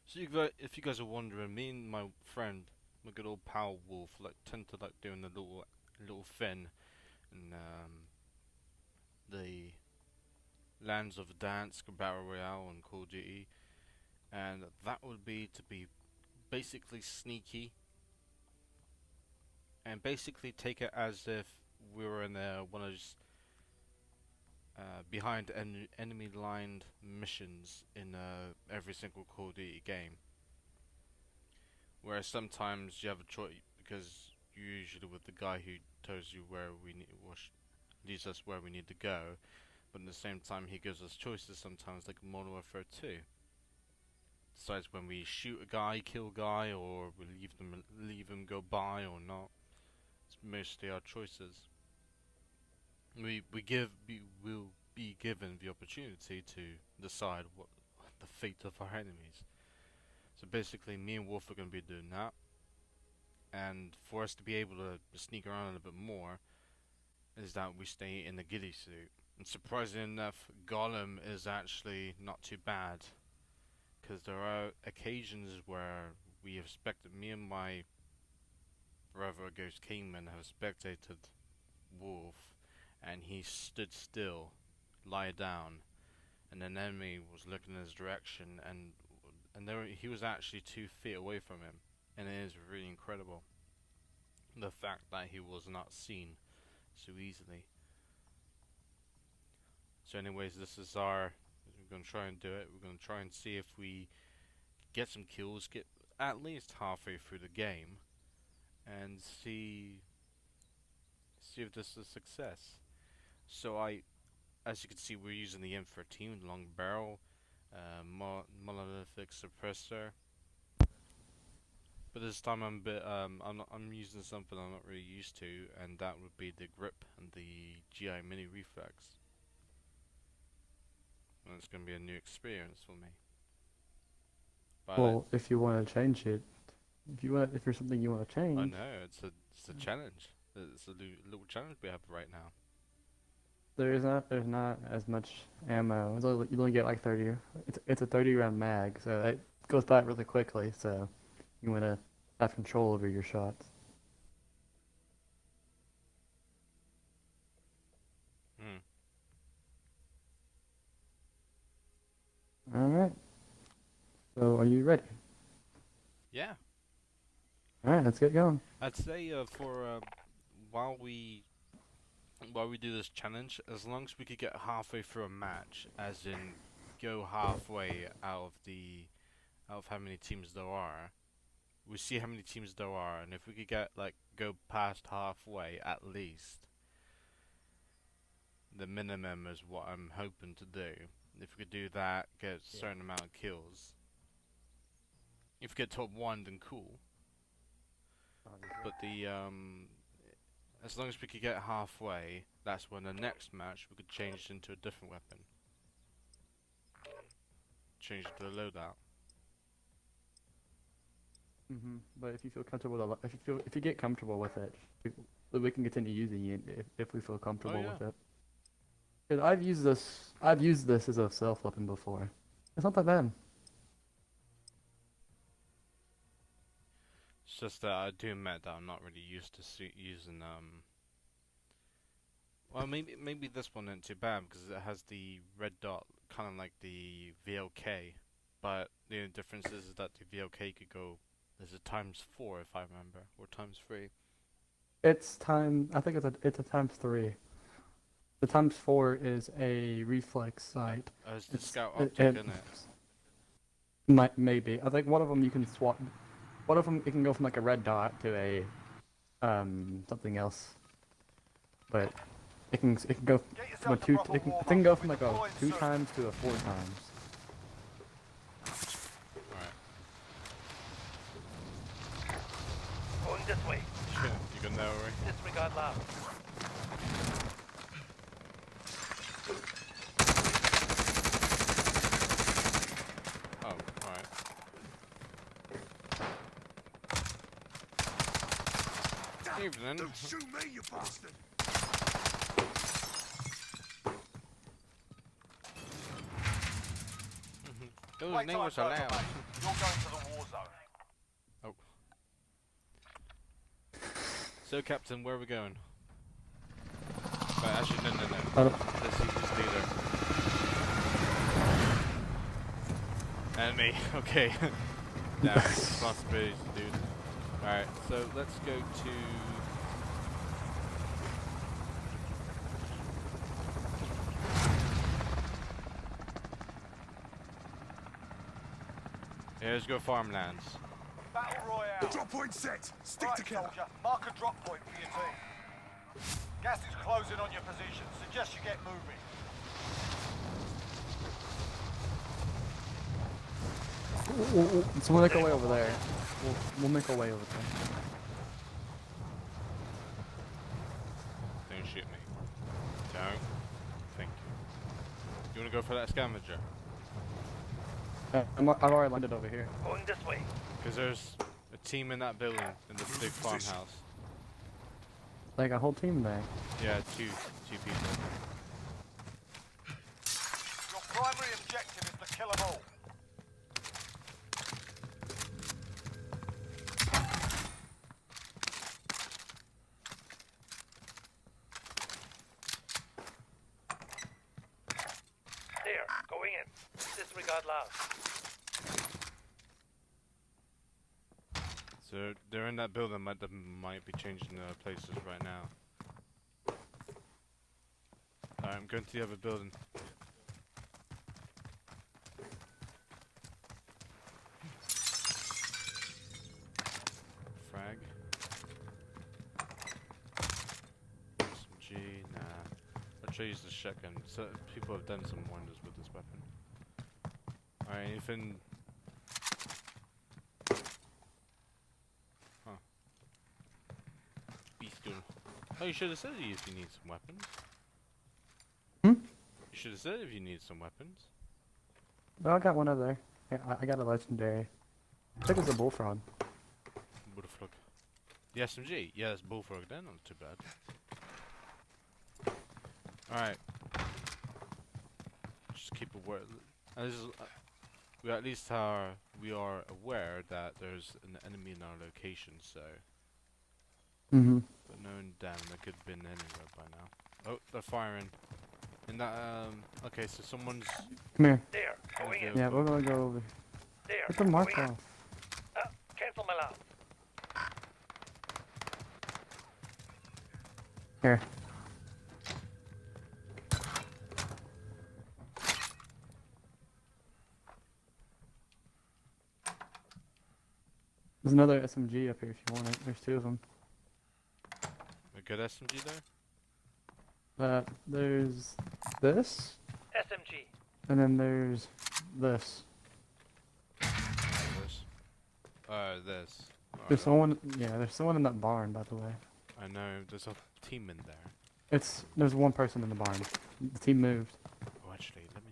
So if you guys are wondering, me and my friend, my good old pal Wolf, like tend to like doing the little fin in the lands of Dansk Battle Royale and Call of Duty, and that would be to be basically sneaky and basically take it as if we were in one of those behind enemy lined missions in every single Call of Duty game. Whereas sometimes you have a choice because you're usually with the guy who tells you where we need, leads us where we need to go, but at the same time he gives us choices sometimes, like Modern Warfare 2. Decides when we shoot a guy, kill a guy, or we leave him go by or not. It's mostly our choices. We will be given the opportunity to decide what the fate of our enemies. So basically, me and Wolf are going to be doing that, and for us to be able to sneak around a little bit more, is that we stay in the ghillie suit. And surprisingly enough, Gollum is actually not too bad, because there are occasions where we have me and my brother Ghost Kingman have spectated Wolf, and he stood still, lie down, and an enemy was looking in his direction, and he was actually 2 feet away from him, and it is really incredible the fact that he was not seen so easily. So, anyways, this is our. We're gonna try and do it. We're gonna try and see if we get some kills, get at least halfway through the game, and see if this is a success. So as you can see, we're using the M13 long barrel, monolithic suppressor. But this time I'm using something I'm not really used to, and that would be the grip and the GI mini reflex. And it's gonna be a new experience for me. But Well, if you want to change it, if there's something you want to I change, know it's a challenge. It's a little challenge we have right now. there's not as much ammo. You only get like 30. It's a 30 round mag, so it goes by really quickly. So you want to have control over your shots. Hmm. All right. So are you ready? Yeah, All right, let's get going. I'd say for while we while we do this challenge, as long as we could get halfway through a match, as in go halfway out of how many teams there are, we see how many teams there are, and if we could get like go past halfway at least, the minimum is what I'm hoping to do. If we could do that, get a Yeah. certain amount of kills. If we get top one, then cool. Obviously. But the as long as we could get halfway, that's when the next match we could change into a different weapon. Change it to the loadout. But if you feel comfortable with if you get comfortable with it, we can continue using it if we feel Oh comfortable yeah. with it. Because I've used this as a self weapon before. It's not that bad. It's just that I do admit that I'm not really used to using Well, maybe this one isn't too bad because it has the red dot, kind of like the VLK. But the only difference is that the VLK could go. There's a times four if I remember, or times three. It's time. I think it's a times three. The times four is a reflex sight. It's the It's scout it, optic, it isn't it? might maybe. I think one of them you can swap. One of them it can go from like a red dot to a something else, but it can go Get from a yourself a two. proper It can warm-up. go We're from like a deploying two soon. times to a four times. Alright. Going this way. You got that right? Disregard lab. Oh, alright. Evening. Don't shoot me, you bastard! Those Playtime English are over, loud. mate. You're going to the war zone. Oh. So, Captain, where are we going? Right, actually, no. I don't- Let's see who's leader. Enemy. Okay. Now, responsibilities, dude. Alright, so let's go to... Yeah, let's go farmlands. Battle Royale. Drop point set. Stick Right, together. soldier. Mark a drop point for your team. Gas is closing on your position. Suggest you get moving. So we'll make our way over there. We'll make our way over there. Don't shoot me. Don't. Thank you. You wanna go for that scavenger? I've already landed over here. Going this way. Because there's a team in that building, in this big farmhouse. Like a whole team there. Yeah, two people. Your primary objective is to kill them all. There, going in. Disregard loud. So they're in that building, that might be changing places right now. Alright, I'm going to the other building. Frag. SMG, nah. I'll try to use the shotgun. So people have done some wonders with this weapon. Alright, anything... Oh, you should have said if you need some weapons. Hmm? You should have said if you need some weapons. Oh, I got one over there. Yeah, I got a legendary. I think it's a bullfrog. Bullfrog. The SMG? Yeah, that's bullfrog then, not too bad. Alright. Just keep aware. We at least we are aware that there's an enemy in our location, so... Mm-hmm. But knowing damn, they could have been anywhere by now. Oh, they're firing. In that, okay, so someone's... Come here. There, going in. Yeah, we're gonna go over. There, Get the mark going in. off. Cancel my loud. Here. There's another SMG up here if you want it. There's two of them. A good SMG there? There's this, SMG. and then there's this. This. This. Alright, There's someone, yeah, there's someone in that barn, by the way. I know, there's a team in there. There's one person in the barn. The team moved. Oh, actually, let me...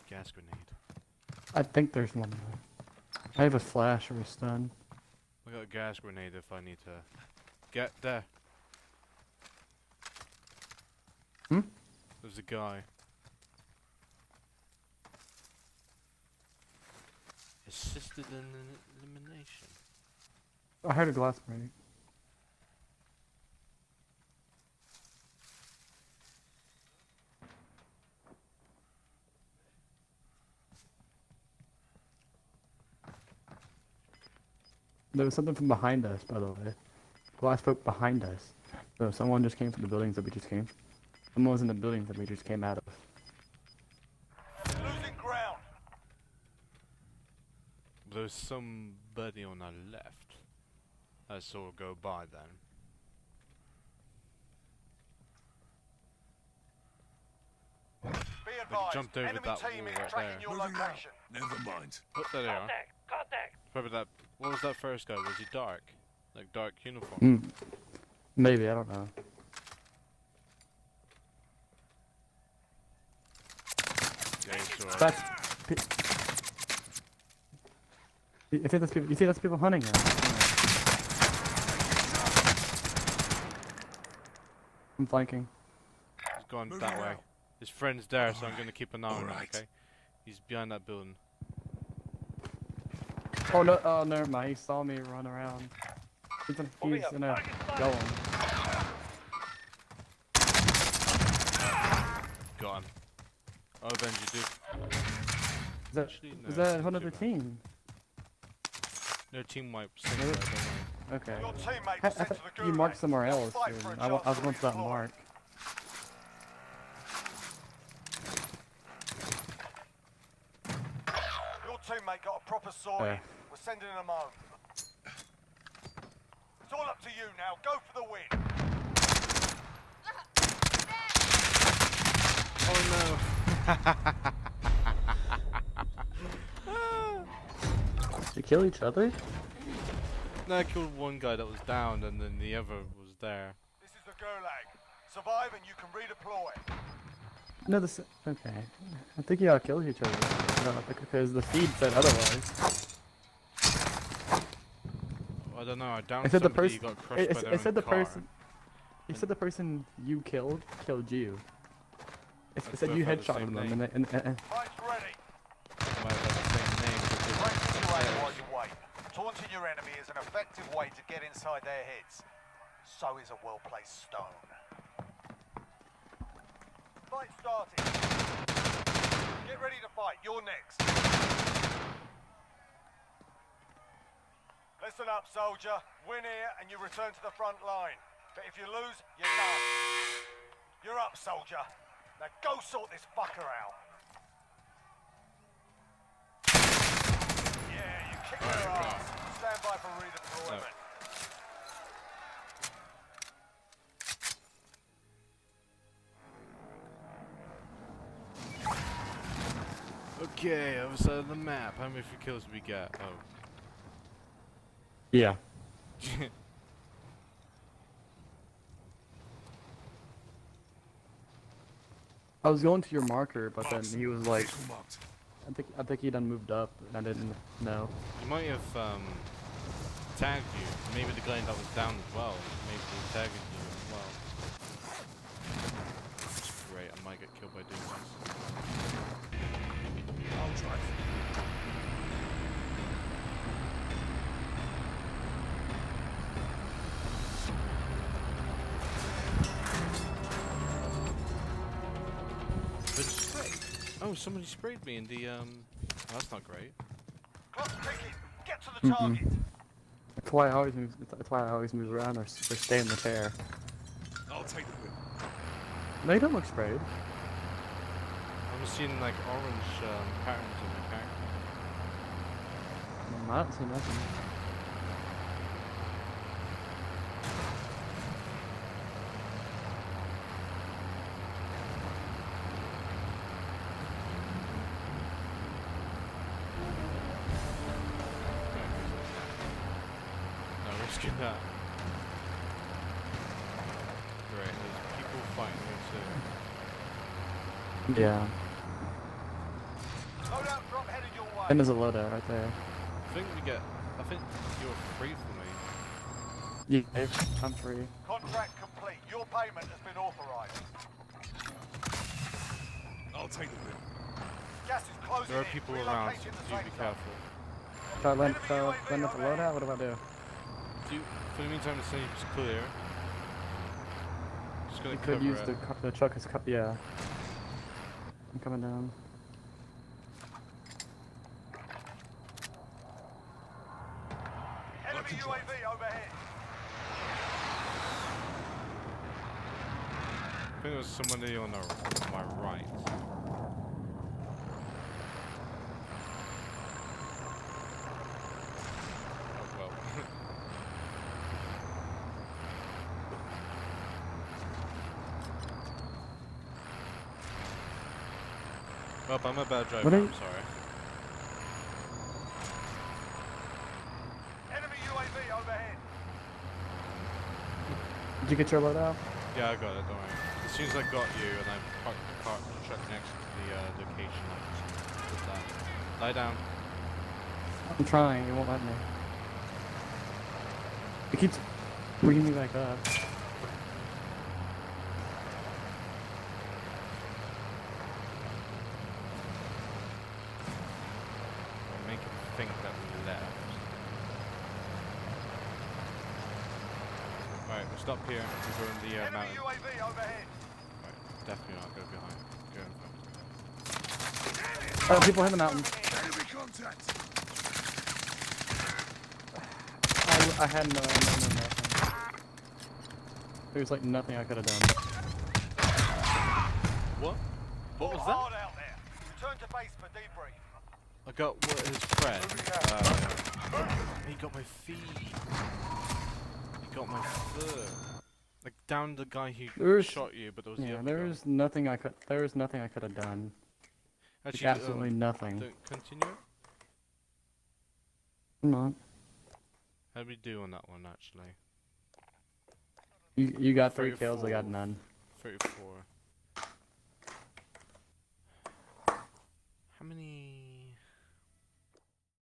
Gas grenade. I think there's one there. I have a flash or a stun. I got a gas grenade if I need to... Get there! Hmm? There's a guy. Assisted elimination. I heard a glass break. There was something from behind us, by the way. Glass broke behind us. So someone just came from the buildings that we just came from. Someone was in the buildings that we just came out of. Losing ground. There's somebody on our left. I saw go by then. Be They advised, jumped over enemy that team wall is right tracking there. your Moving out. location. Never mind. Oh, there they are. Contact. Remember that? What was that first guy? Was he dark? Like dark uniform? Hmm. Maybe, I don't know. Yeah, he's alright. That's... You see that's people hunting now. I'm flanking. He's gone Moving that way. out. His friend's there, so I'm Alright. gonna keep an eye on him, Alright. okay? He's behind that building. Oh no! Oh, never mind. He saw me run around. He's in a going. Got him. Oh, Benji, dude. Is that Actually, no, is it's that not another too bad. team? No team wipe. Same Another- side, don't worry. Okay. Your teammate I was sent to thought the you gulag. marked somewhere Now else. fight Dude. for a I chance was to going to that redeploy. mark. Your teammate got a proper sorting. We're sending him home. It's all up to you now. Go for the win. Oh They kill each other? no! No, I killed one guy that was down, and then the other was there. This is the gulag. Survive and you can redeploy. No, this. Okay. I think y'all killed each other. No, because the feed said otherwise. I don't know. I downed It said the somebody. person. Got crushed by their It said own the car. person. It said the person you killed you. It That's said you both had the headshotted same them, name. and Fight's ready. They might have had the same name, but they Break didn't into aim say while it. you wait. Taunting your enemy is an effective way to get inside their heads. So is a well-placed stone. Fight started. Get ready to fight. You're next. Listen up, soldier. Win here and you return to the front line. But if you lose, you're done. You're up, soldier. Now go sort this fucker out. Yeah, you kicked their ass. Stand by for redeployment. Okay, other side of the map. How many free kills did we get? Oh. yeah. I was going to your marker, but then he was like, Vehicle marked. I think he done moved up, and I didn't know. You might have tagged you. Maybe the guy that was down as well. Maybe he tagged you as well. Great, I might get killed by doing this. I'll drive. But sprayed. Oh, somebody sprayed me in the that's not great. Clock's ticking. Get to the target. That's why I always move. That's why I always move around or stay in the chair. I'll take the win. No, you don't look sprayed. I'm seeing like orange patterns in my character. I don't see nothing. No, risking that. Great, there's people fighting here too. Yeah. Loadout drop headed your way. And there's a loadout right there. I think you're free for me. Yeah, I'm free. Contract complete. Your payment has been authorized. I'll take the win. Gas is closing There are in. people Relocate around, to so the do safe be zone. careful. Should I land at the loadout? What do I do? For the meantime, the safe is clear. Just gonna You could cover use it. the truck as yeah. I'm coming down. Enemy UAV overhead. I think there was somebody on my right. Oh well. Well, I'm a bad driver, What are I'm you- sorry. Enemy UAV overhead. Did you get your loadout? Yeah, I got it, don't worry. As soon as I got you and I parked the truck next to the location, I just did that. Lie down. I'm trying. It won't let me. It keeps bringing me back up. Or make him think that we left. Stop here. We're in the Enemy mountain. UAV overhead. Right, definitely not go behind. Go in front. Oh, people in the mountain. Enemy contact! I had no nothing. There's like nothing I could have done. What? What was Fought that? hard out there. Return to base for debrief. I got what his friend. He got my feet. He got my foot. Like down the guy who There's- shot you, but there was the Yeah, other there guy. was nothing I could. There was nothing I could have done. Like, Actually, absolutely nothing. continue it. I'm not. How did we do on that one actually? You got 3 kills. I got 34. none. 34. How many?